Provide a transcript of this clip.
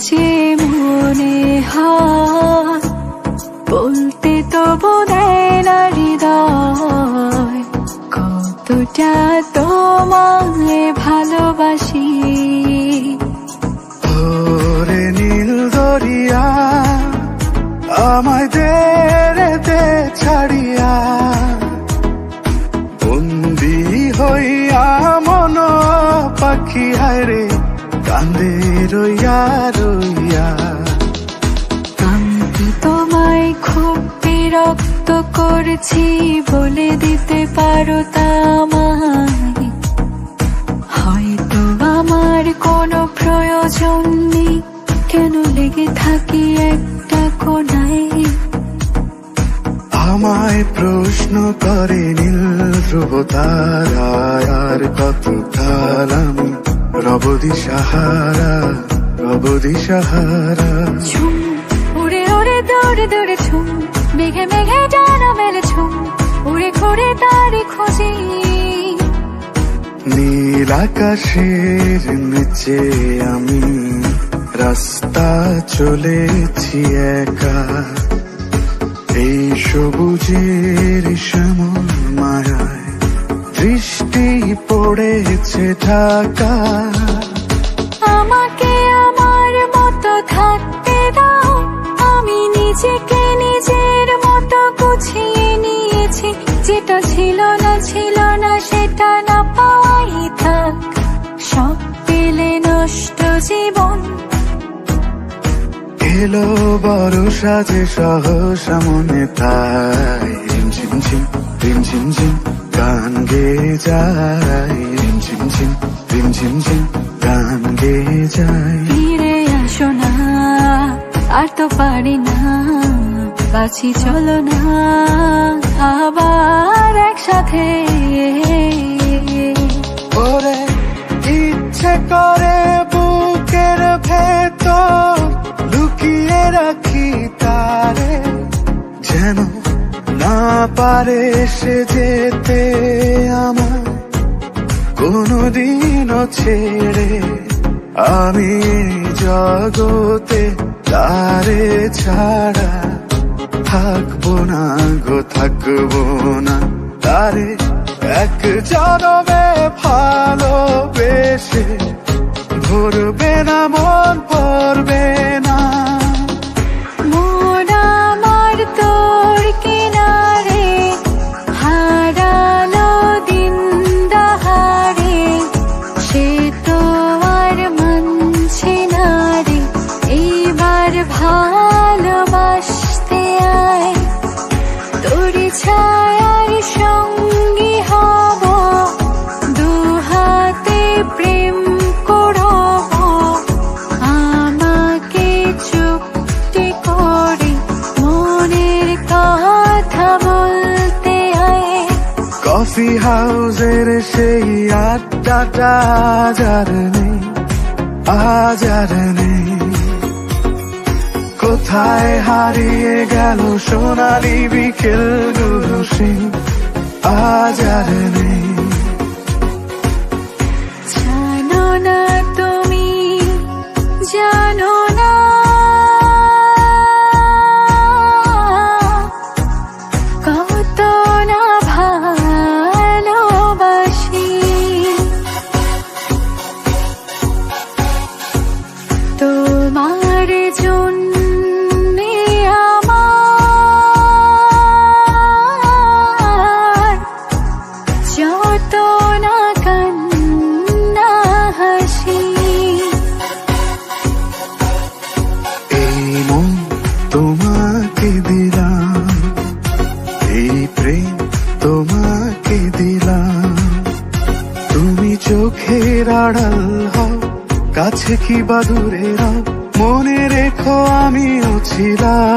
যে মনে হয় বলতে তবু দেয় না হৃদয়, কতটা তোমায় ভালোবাসি। ওরে নীল দরিয়া আমায় দে ছাড়িয়া, বন্দি হইয়া মন পাখি হায়রে কান্দে রইয়া রইয়া। আমি তোমায় খুব বিরক্ত করেছি, বলে দিতে পারো তা আমায়। হয়তো আমার কোনো প্রয়োজন নেই, কেন লেগে থাকি একটা কোনায়। আমায় প্রশ্ন করে নীল ধ্রুব তারায়, আর কত কাল আমি রব দিশাহারা, রব দিশাহারা। ঝুম উড়ে উড়ে দৌড়ে দৌড়ে ঝুম, মেঘে মেঘে ডানা মেলে ঝুম, উড়ে ঘুরে তারে খুঁজি। নীল আকাশের নিচে আমি রাস্তা চলেছি একা, এই সবুজের শ্যামল মায়ায় দৃষ্টি পড়েছে ঢাকা। আমাকে আমার মতো থাকতে দাও, আমি নিজেকে নিজের মতো গুছিয়ে নিয়েছি। যেটা ছিল না সেটা না পাওয়াই থাক, সব পেলে নষ্ট জীবন। এলো বড় সাজে সহসা মনে তাই, রিমঝিম ঝিম রিমঝিম ঝিম গান গেয়ে যায়, রিমঝিম ঝিম রিমঝিম ঝিম গান গেয়ে যায়। ফিরে আসো না, আর তো পারি না, বাঁচি চলো না আবার একসাথে। ওরে ইচ্ছে করে বুকের ভেতর লুকিয়ে রাখি তারে, যেন না পারে সে যেতে আমার কোনদিনও ছেড়ে। আমি জগতে তারে ছাড়া থাকবো না গো, থাকবো না তারে এক জনমে ভালোবেসে। ভরবে না মন ভরবে না, মন আমার তোর কিনারে হারালো দিন দাহারে, সে তো আর মানছে না রে। এইবার ভালোবাসতে আয়, তোর ছায়ার সঙ্গী হব, দু হাতে প্রেম করব। আমাকে চুপটি করে মনের কথা বলতে আয়। কফি হাউসের সেই আড্ডাটা আজ আর নেই, আজ আর নেই। কোথায় হারিয়ে গেল সোনালি বিকেলগুলো সে আজ আর নেই। জানো না তুমি, জানো না কত না ভালোবাসি। তোমার জন্যে আমার যত না কান্না হাসি। এই মন তোমাকে দিলাম, এই প্রেম তোমাকে দিলাম। তুমি চোখের আড়াল হও, কাছে কি বা দূরে রাও, মনে রেখো আমিও ছিলাম।